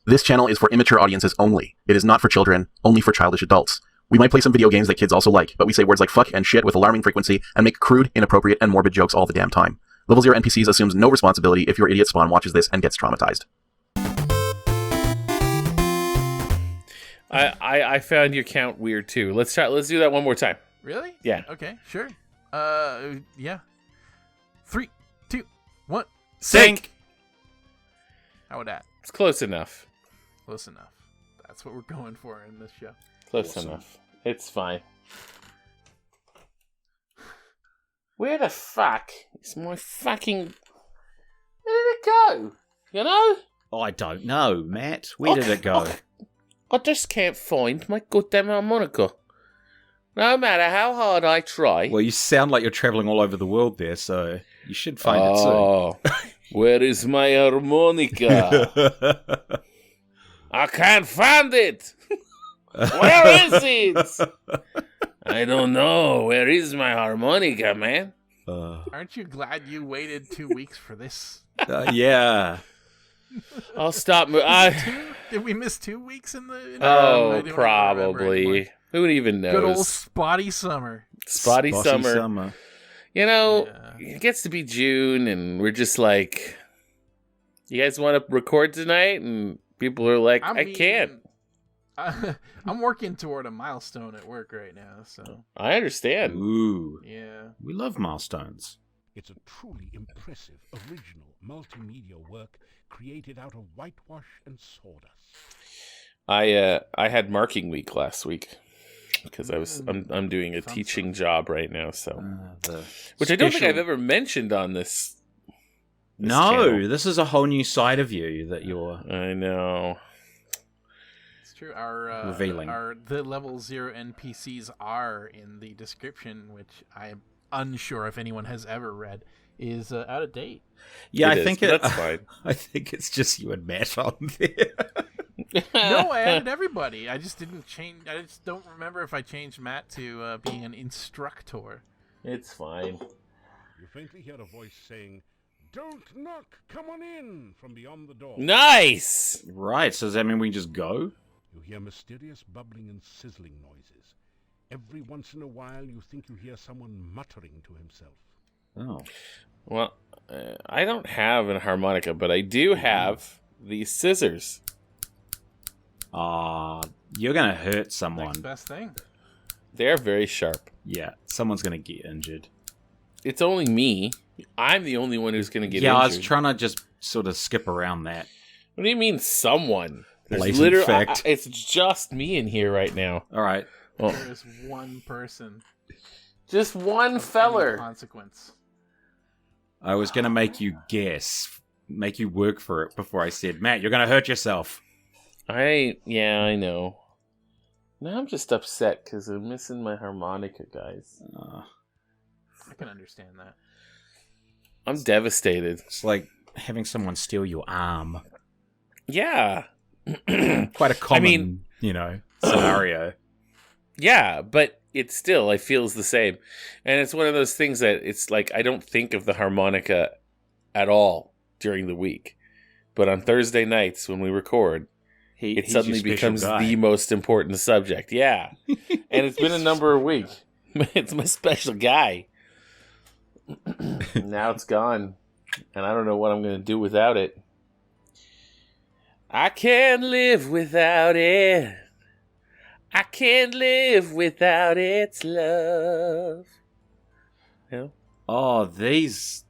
This channel is for immature audiences only. It is not for children, only for childish adults. We might play some video games that kids also like, but we say words like fuck and shit with alarming frequency and make crude, inappropriate, and morbid jokes all the damn time. Level 0 NPCs assumes no responsibility if your idiot spawn watches this and gets traumatized. I found your count weird too. Let's do that one more time. Really? Yeah. Okay, sure. Yeah. 3, 2, 1. Sync! How about that? It's close enough. Close enough. That's what we're going for in this show. Close enough. It's fine. Where the fuck is my fucking... Where did it go? You know? I don't know, Matt. Where did it go? I just can't find my goddamn harmonica. No matter how hard I try. Well, you sound like you're traveling all over the world there, so you should find it soon. Where is my harmonica? I can't find it. Where is it? I don't know. Where is my harmonica, man? Aren't you glad you waited 2 weeks for this? Yeah. I'll stop. Did we miss 2 weeks in the? Probably. Who even knows? Good old spotty summer. Spotty summer. You know, It gets to be June, and we're just like, you guys want to record tonight? And people are like, I can't. I'm working toward a milestone at work right now, so I understand. Ooh. Yeah. We love milestones. It's a truly impressive, original, multimedia work created out of whitewash and sawdust. I had marking week last week because I'm doing a teaching job right now, so which I don't think I've ever mentioned on this channel. This is a whole new side of you that you're. I know. It's true. Our revealing. The level 0 NPCs are in the description, which I am unsure if anyone has ever read, is out of date. Yeah, I think that's fine. I think it's just you and Matt on there. No, I added everybody. I just didn't change. I just don't remember if I changed Matt to being an instructor. It's fine. You faintly hear a voice saying, "Don't knock, come on in," from beyond the door. Nice! Right, so does that mean we can just go? You hear mysterious bubbling and sizzling noises. Every once in a while, you think you hear someone muttering to himself. Oh. Well, I don't have a harmonica, but I do have these scissors. You're going to hurt someone. Next best thing. They're very sharp. Yeah, someone's going to get injured. It's only me. I'm the only one who's going to get injured. Yeah, I was trying to just sort of skip around that. What do you mean, someone? Blatant fact. It's just me in here right now. All right. Well, There is one person. just one of feller. any consequence. I was going to make you guess, make you work for it before I said, Matt, you're going to hurt yourself. I know. Now I'm just upset because I'm missing my harmonica, guys. I can understand that. I'm devastated. It's like having someone steal your arm. Yeah. Quite a common, scenario. Yeah, but it still, I feels the same. And it's one of those things that it's like I don't think of the harmonica at all during the week. But on Thursday nights when we record, it suddenly becomes the most important subject. Yeah. And it's been a number of weeks. It's my special guy. Now it's gone. And I don't know what I'm going to do without it. I can't live without it. I can't live without its love. Yeah. Oh, these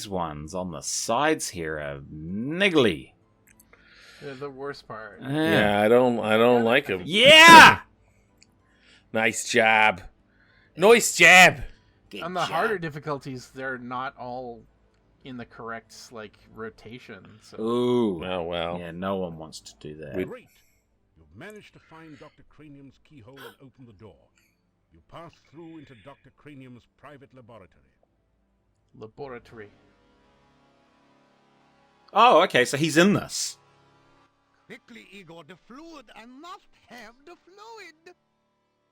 ones on the sides here are niggly. They're the worst part. Yeah, I don't like them. Yeah! Nice job. Nice job. On the harder difficulties, they're not all in the correct rotation. So. Ooh. Oh, well. Yeah, no one wants to do that. Great. You've managed to find Dr. Cranium's keyhole and open the door. You pass through into Dr. Cranium's private laboratory. Laboratory. Oh, okay, so he's in this. Quickly, Igor, the fluid. I must have the fluid.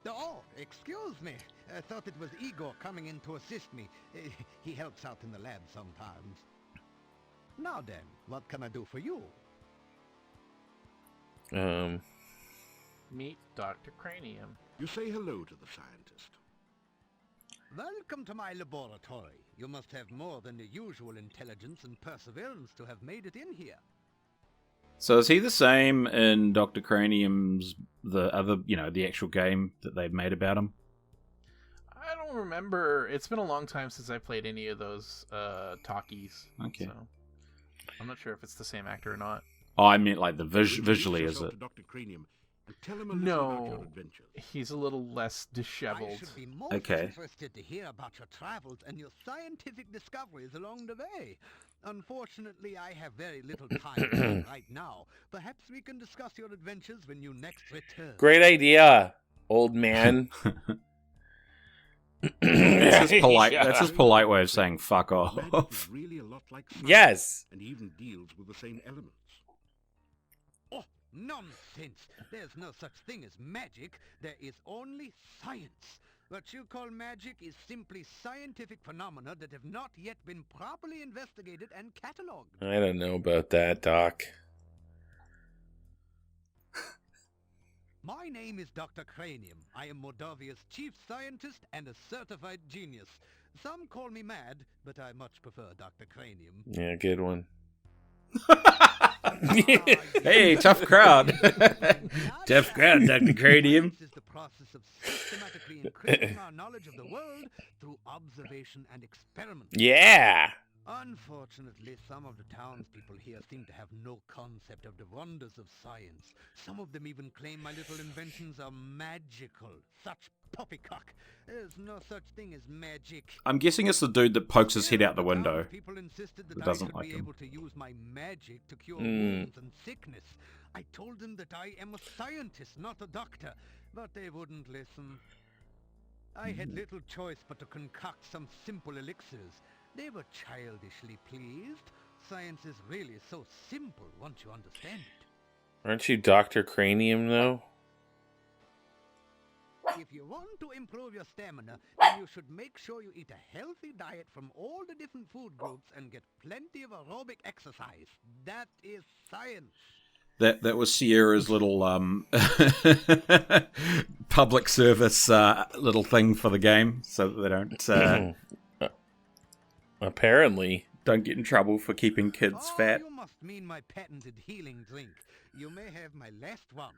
Oh, excuse me. I thought it was Igor coming in to assist me. He helps out in the lab sometimes. Now then, what can I do for you? Meet Dr. Cranium. You say hello to the scientist. Welcome to my laboratory. You must have more than the usual intelligence and perseverance to have made it in here. So is he the same in Dr. Cranium's, the other, the actual game that they've made about him? I don't remember. It's been a long time since I played any of those talkies. Okay. So I'm not sure if it's the same actor or not. Oh, I meant like the visually, is it? To Dr. Cranium and tell him a little about your adventures. He's a little less I disheveled. should be most interested to hear about your travels and your scientific discoveries along the way. Unfortunately, I have very little time right now. Perhaps we can discuss your adventures when you next return. Great idea, old man. That's his polite. That's his polite way of saying "fuck Magic off." is really a lot like science, Yes. and even deals with the same elements. Oh, nonsense! There's no such thing as magic. There is only science. What you call magic is simply scientific phenomena that have not yet been properly investigated and catalogued. I don't know about that, Doc. My name is Dr. Cranium. I am Mordavia's chief scientist and a certified genius. Some call me mad, but I much prefer Dr. Cranium. Yeah, good one. Hey, tough crowd. Tough crowd, Dr. Cranium. This is the process of systematically increasing our knowledge of the world through observation and experiment. Yeah. Unfortunately, some of the townspeople here seem to have no concept of the wonders of science. Some of them even claim my little inventions are magical. Such poppycock. There's no such thing as magic. I'm guessing it's the dude that pokes his head out the window. People insisted that Who I doesn't should like be him. able to use my magic to cure wounds and sickness. I told them that I am a scientist, not a doctor, but they wouldn't listen. I had little choice but to concoct some simple elixirs. They were childishly pleased. Science is really so simple once you understand it. Aren't you Dr. Cranium, though? If you want to improve your stamina, then you should make sure you eat a healthy diet from all the different food groups and get plenty of aerobic exercise. That is science. That was Sierra's little public service little thing for the game, so that they don't Apparently. don't get in trouble for keeping kids fat. You must mean my patented healing drink. You may have my last one.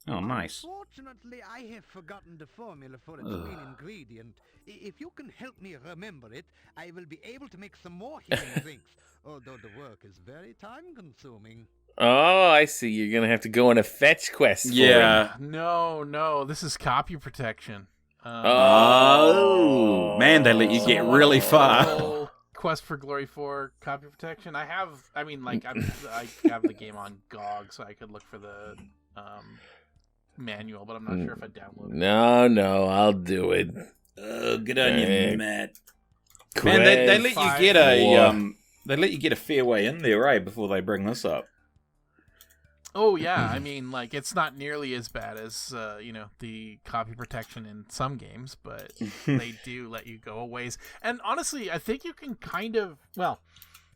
Oh, nice. Unfortunately, I have forgotten the formula for its main ingredient. If you can help me remember it, I will be able to make some more healing drinks, although the work is very time-consuming. Oh, I see. You're going to have to go on a fetch quest for Yeah. No, this is copy protection. Oh, man, they let you get really far. Whole Quest for Glory 4 copy protection. I have the game on GOG, so I could look for the manual, but I'm not sure if I downloaded it. No, I'll do it. Oh, good on you, Matt. Quest Man, they let you get four. they let you get a fair way in there, right? Before they bring this up. Oh yeah, I mean, like, it's not nearly as bad as the copy protection in some games, but they do let you go a ways. And honestly, I think you can kind of, well,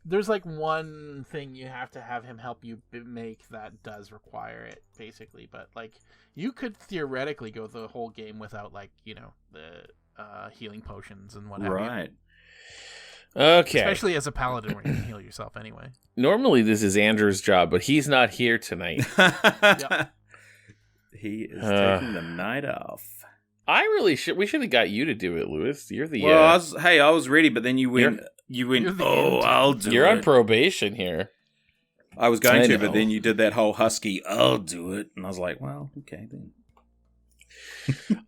there's like one thing you have to have him help you make that does require it, basically. But like, you could theoretically go the whole game without, like, the healing potions and what have you. Right. Okay. Especially as a paladin, where you can heal yourself anyway. Normally this is Andrew's job, but he's not here tonight. Yep. He is taking the night off. We should have got you to do it, Lewis. You're the Well, I was ready, but then you went. You're the Oh, intern. I'll do you're it. on probation here. I was going I to, know. but then you did that whole husky. I'll do it, and I was like, well, okay then.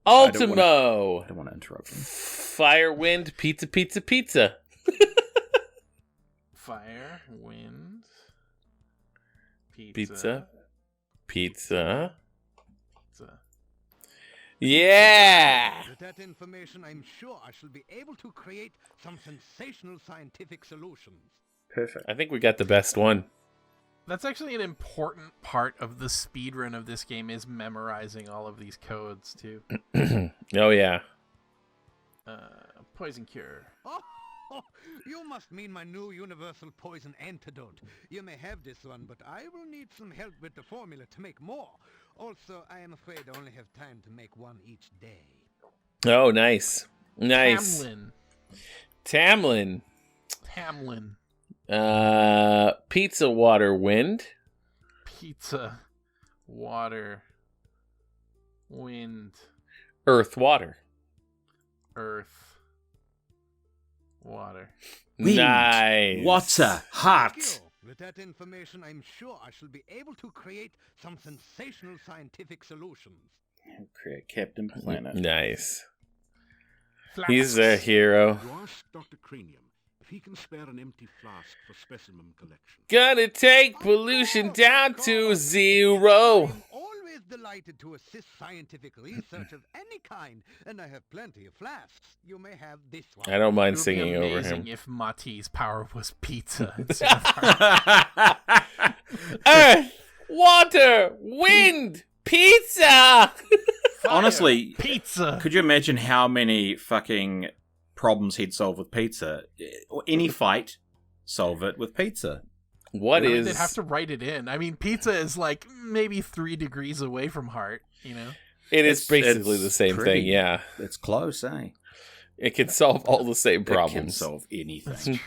Ultimo. I don't want to interrupt him. Fire, wind, pizza, pizza, pizza. Fire, wind, Pizza. pizza. Pizza. Yeah. With that information, I'm sure I shall be able to create some sensational scientific solutions. Perfect. I think we got the best one. That's actually an important part of the speedrun of this game, is memorizing all of these codes too. Oh, yeah. Poison cure. Oh, You must mean my new universal poison antidote. You may have this one, but I will need some help with the formula to make more. Also, I am afraid I only have time to make one each day. Oh, nice. Nice. Tamlin. Pizza, water, wind. Pizza, water, wind, Earth, water. earth, water. Wind, Nice. water, heart. Thank you. With that information, I'm sure I shall be able to create some sensational scientific solutions. Create Captain Planet. Nice. Flask. He's a hero. You ask Dr. Cranium if he can spare an empty flask for specimen collection. Gonna take pollution down to 0. I'm always delighted to assist scientific research of any kind, and I have plenty of flasks. You may have this one. I don't mind It would be singing over amazing him. if Mati's power was pizza. instead of heart. Earth, water, wind, pizza. Honestly, Pizza. could you imagine how many fucking problems he'd solve with pizza? Or any fight, solve it with pizza. What I mean, is? they'd have to write it in. I mean, pizza is like maybe 3 degrees away from heart, you know? It is It's- basically it's the same pretty- thing. Yeah, It's close, eh? it can solve all the same It can problems. solve anything.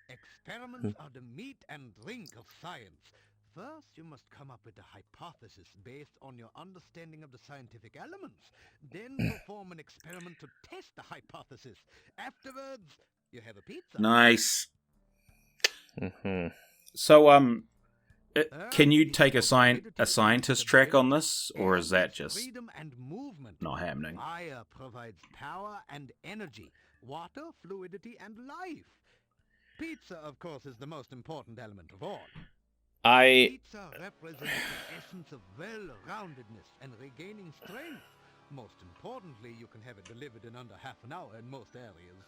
Experiments are the meat and drink of science. First, you must come up with a hypothesis based on your understanding of the scientific elements. Then perform an experiment to test the hypothesis. Afterwards, you have a pizza. Nice. Mhm. So, can you take a scientist track on this, or is that just freedom and movement? not happening? Fire provides power and energy. Water, fluidity, and life. Pizza, of course, is the most important element of all. Pizza represents the essence of well-roundedness and regaining strength. Most importantly, you can have it delivered in under half an hour in most areas.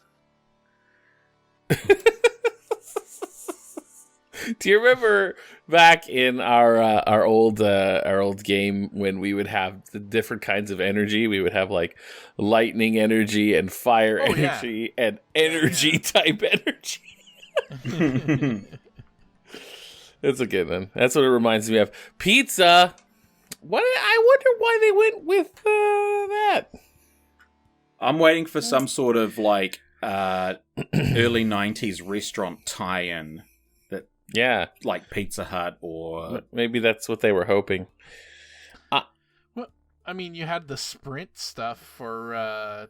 Do you remember back in our old game when we would have the different kinds of energy? We would have like lightning energy and fire Oh, yeah. energy and energy type energy. That's a good one. That's what it reminds me of. Pizza. What? I wonder why they went with that. I'm waiting for some sort of like early 90s restaurant tie-in that Yeah, like Pizza Hut or maybe that's what they were hoping. Well, I mean, you had the sprint stuff for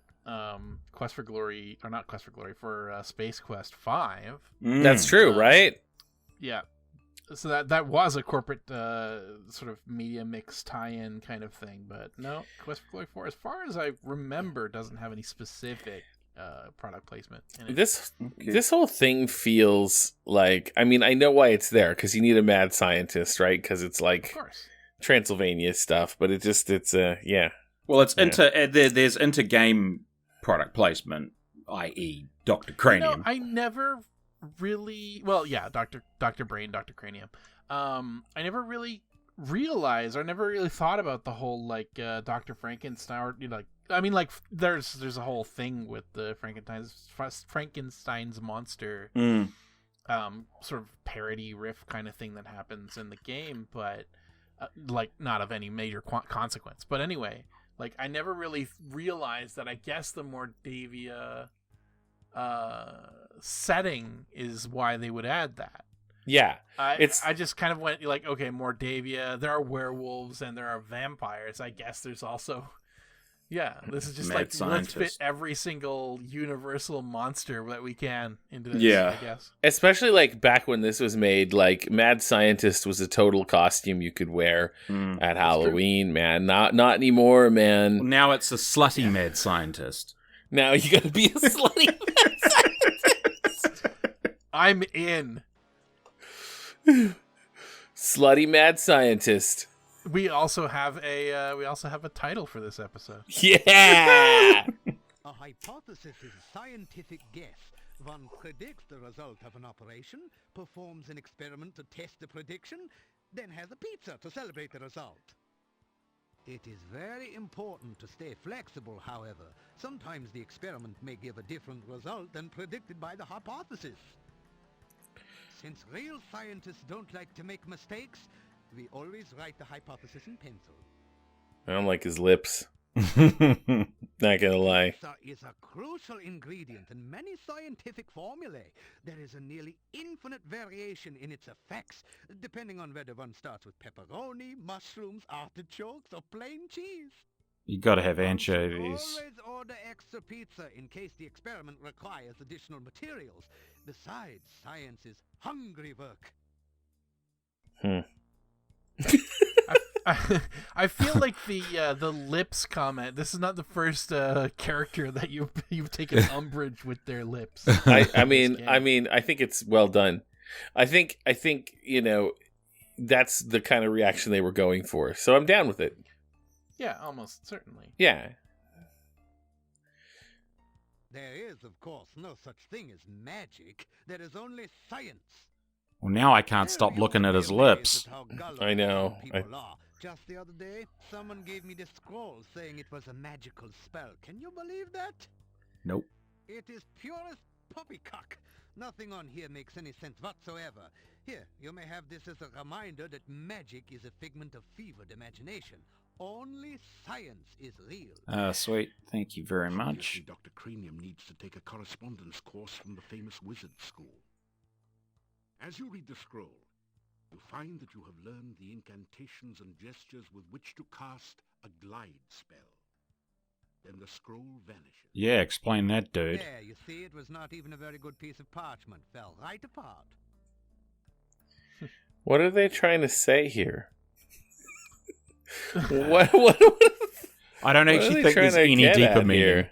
Quest for Glory, or not Quest for Glory, for Space Quest 5. That's true, right? Yeah. So that was a corporate sort of media mix tie-in kind of thing, but no, Quest for Glory 4, as far as I remember, doesn't have any specific product placement in it. This whole thing feels like, I mean, I know why it's there, because you need a mad scientist, right? Because it's Of like course. Transylvania stuff, but it's yeah. Well, it's there's inter-game product placement, i.e. Dr. Cranium. I never really, well, yeah, Dr. Brain, Dr. Cranium. I never really realized, or never really thought about the whole like Dr. Frankenstein, or, you know, like, I mean, like there's a whole thing with the Frankenstein's monster sort of parody riff kind of thing that happens in the game, but like not of any major consequence. But anyway, like I never really realized that I guess the Mordavia setting is why they would add that. Yeah. I just kind of went like, okay, Mordavia, there are werewolves and there are vampires. I guess there's also, yeah, this is just Mad like, scientist. let's fit every single universal monster that we can into this, Yeah. I guess. Especially like back when this was made, like Mad Scientist was a total costume you could wear at Halloween, man. Not anymore, man. Now it's a slutty mad scientist. Now you gotta be a slutty Mad Scientist. I'm in. Slutty Mad Scientist. We also have a title for this episode. Yeah. A hypothesis is a scientific guess. One predicts the result of an operation, performs an experiment to test the prediction, then has a pizza to celebrate the result. It is very important to stay flexible, however. Sometimes the experiment may give a different result than predicted by the hypothesis. Since real scientists don't like to make mistakes, we always write the hypothesis in pencil. I don't like his lips. Not gonna lie. Pizza is a crucial ingredient in many scientific formulae. There is a nearly infinite variation in its effects, depending on whether one starts with pepperoni, mushrooms, artichokes, or plain cheese. You got to have One should anchovies. always order extra pizza in case the experiment requires additional materials. Besides, science is hungry work. I feel like the lips comment. This is not the first character that you've taken umbrage with their lips. I mean, I think it's well done. I think that's the kind of reaction they were going for. So I'm down with it. Yeah, almost certainly. Yeah. There is, of course, no such thing as magic. There is only science. Well, now I can't stop looking at his lips. I know. Just the other day, someone gave me this scroll saying it was a magical spell. Can you believe that? Nope. It is purest poppycock. Nothing on here makes any sense whatsoever. Here, you may have this as a reminder that magic is a figment of fevered imagination. Only science is real. Sweet. Thank you very much. Obviously, Dr. Cranium needs to take a correspondence course from the famous wizard school. As you read the scroll, you find that you have learned the incantations and gestures with which to cast a glide spell. Then the scroll vanishes. Yeah, explain that, dude. There, you see, it was not even a very good piece of parchment. Fell right apart. What are they trying to say here? what I don't what are actually they think there's trying to any get deeper at meaning. here?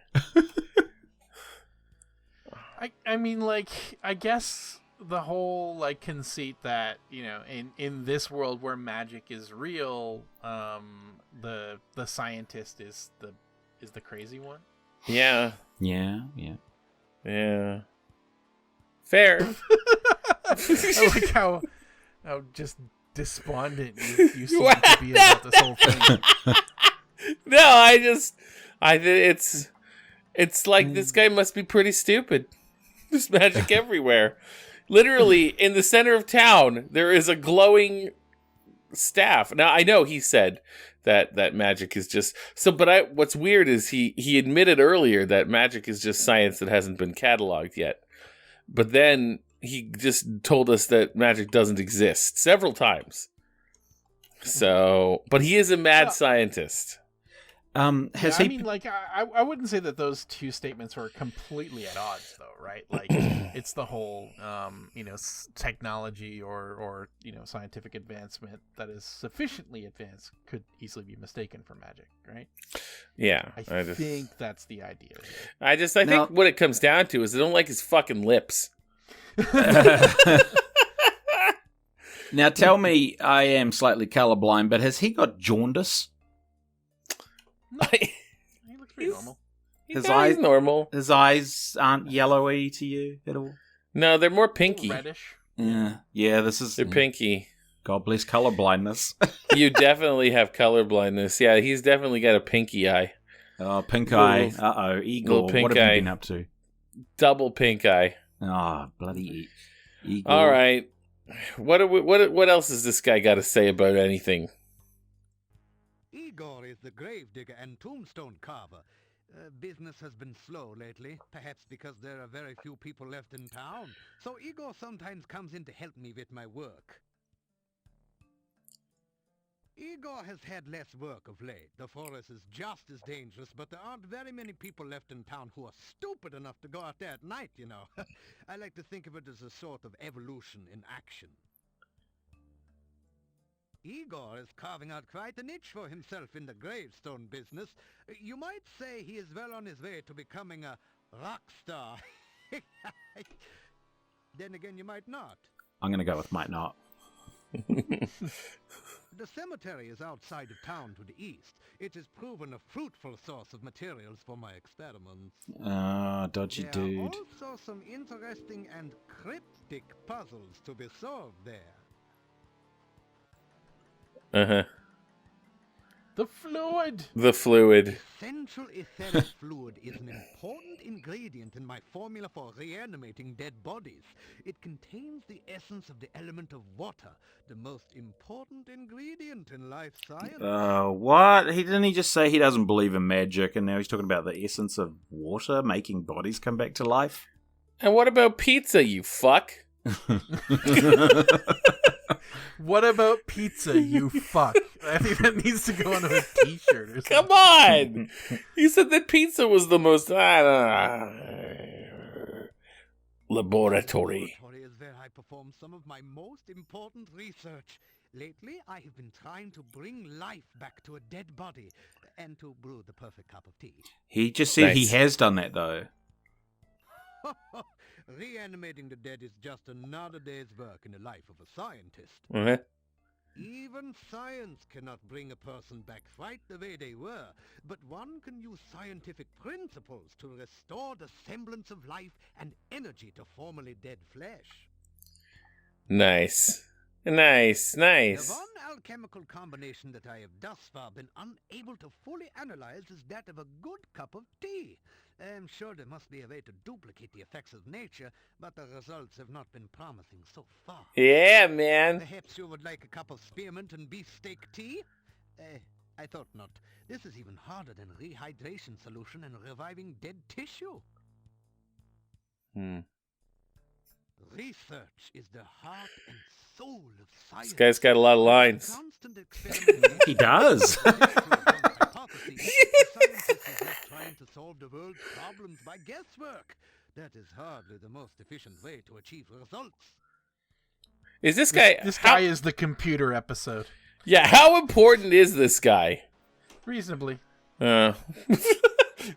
I mean, like, I guess the whole like conceit that in this world where magic is real, the scientist is the crazy one. Yeah. Yeah. Fair. I like how just despondent you seem to be about this whole thing. No, I think it's like this guy must be pretty stupid. There's magic everywhere. Literally, in the center of town, there is a glowing staff. Now, I know he said that magic is just... what's weird is he admitted earlier that magic is just science that hasn't been cataloged yet. But then he just told us that magic doesn't exist several times. So, but he is a mad scientist. Has he... I mean, like, I wouldn't say that those two statements were completely at odds, though, right? Like, it's the whole, technology or scientific advancement that is sufficiently advanced could easily be mistaken for magic, right? Yeah. I think that's the idea here. I think what it comes down to is I don't like his fucking lips. Now, tell me, I am slightly colorblind, but has he got jaundice? He looks pretty normal. His eyes normal. His eyes aren't yellowy to you at all? No, they're more pinky. Reddish. Yeah, They're pinky. God bless colorblindness. You definitely have color blindness. Yeah, he's definitely got a pinky eye. Oh, pink eye. Uh-oh, Igor, pink what have eye. you been up to? Double pink eye. Oh, bloody Igor. All right. What else has this guy got to say about anything? Igor is the gravedigger and tombstone carver. Business has been slow lately, perhaps because there are very few people left in town. So Igor sometimes comes in to help me with my work. Igor has had less work of late. The forest is just as dangerous, but there aren't very many people left in town who are stupid enough to go out there at night, you know. I like to think of it as a sort of evolution in action. Igor is carving out quite a niche for himself in the gravestone business. You might say he is well on his way to becoming a rock star. Then again, you might not. I'm going to go with might not. The cemetery is outside of town to the east. It has proven a fruitful source of materials for my experiments. Dodgy There dude. are also some interesting and cryptic puzzles to be solved there. Uh-huh. The fluid. The fluid. Essential etheric fluid is an important ingredient in my formula for reanimating dead bodies. It contains the essence of the element of water, the most important ingredient in life science. What? Didn't he just say he doesn't believe in magic, and now he's talking about the essence of water making bodies come back to life? And what about pizza, you fuck? What about pizza, you fuck? I think that needs to go on a t-shirt or something. Come on! You said that pizza was the most... laboratory. Laboratory is where I perform some of my most important research. Lately, I have been trying to bring life back to a dead body and to brew the perfect cup of tea. He just said Nice. he has done that, though. Reanimating the dead is just another day's work in the life of a scientist. Uh-huh. Even science cannot bring a person back right the way they were, but one can use scientific principles to restore the semblance of life and energy to formerly dead flesh. Nice. The one alchemical combination that I have thus far been unable to fully analyze is that of a good cup of tea. I'm sure there must be a way to duplicate the effects of nature, but the results have not been promising so far. Yeah, man. Perhaps you would like a cup of spearmint and beefsteak tea? I thought not. This is even harder than rehydration solution and reviving dead tissue. Research is the heart and soul of science. This guy's got a lot of lines. Constant experimentation. He does. Hypothesis. The scientist is not trying to solve the world's problems by guesswork. That is hardly the most efficient way to achieve results. Is this guy... This guy is the computer episode. Yeah, how important is this guy? Reasonably.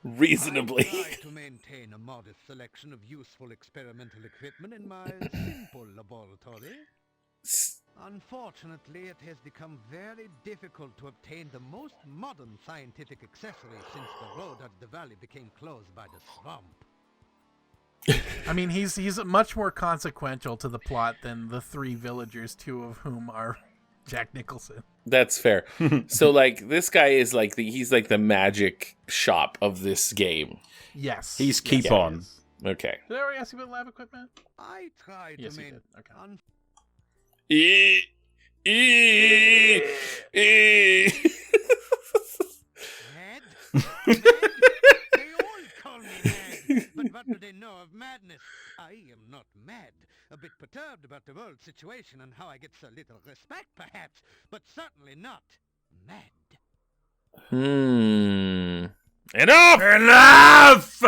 Reasonably. I try to maintain a modest selection of useful experimental equipment in my simple laboratory. Unfortunately, it has become very difficult to obtain the most modern scientific accessories since the road out of the valley became closed by the swamp. I mean, he's much more consequential to the plot than the three villagers, two of whom are Jack Nicholson. That's fair. So, like, this guy is like he's like the magic shop of this game. Yes. He's keep Yes, on. he is. Okay. Did I already ask you about lab equipment? I try Yes, to you maintain... did. Okay. Mad? Mad? They all call me mad. But what do they know of madness? I am not mad. A bit perturbed about the world situation and how I get so little respect, perhaps, but certainly not mad. Enough!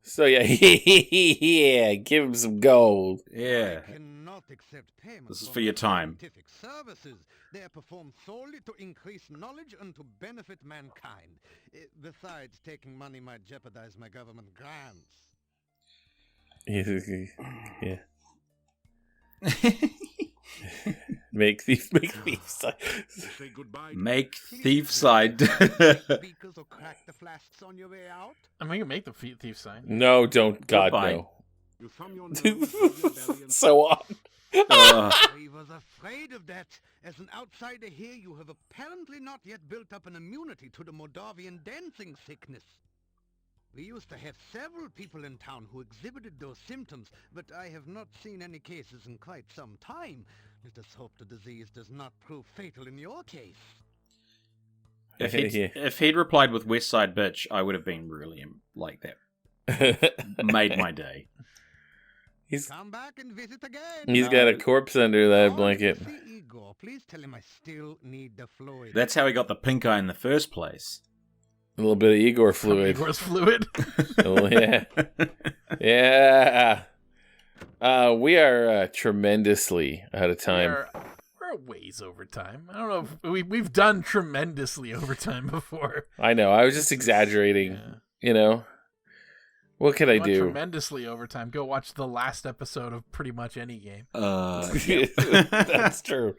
So yeah, yeah, give him some gold. Yeah. I cannot accept payment. This is for your time. Scientific services. They are performed solely to increase knowledge and to benefit mankind. Besides, taking money might jeopardize my government grants. Yeah. Make thief side. Say goodbye. Make thief side. Speakers or crack the flasks on your way out? I mean, you can make the thief sign. No, don't. God, Goodbye. no. You thumb your nose, rub your belly, and So on. I was afraid of that. As an outsider here, you have apparently not yet built up an immunity to the Mordavian dancing sickness. We used to have several people in town who exhibited those symptoms, but I have not seen any cases in quite some time. Let us hope the disease does not prove fatal in your case. If he'd replied with West Side Bitch, I would have been really like that. Made my day. Come back and visit again. He's got a corpse under that Oh, blanket. see Igor. Please tell him I still need the fluid. That's how he got the pink eye in the first place. A little bit of Igor fluid. Igor's fluid. Oh, yeah. Yeah. We are tremendously out of time. We're a ways over time. I don't know if we've done tremendously over time before. I know. I was just exaggerating. Yeah. You know? What can I Went do? tremendously over time. Go watch the last episode of pretty much any game. That's true.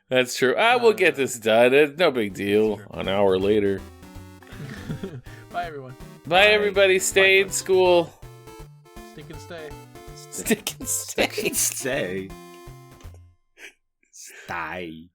That's true. We'll get this done. It's no big deal. Sure. An hour later. Bye, everyone. Bye, everybody. Stay in school. Stick and stay. Stick and stay. Stay. Stay.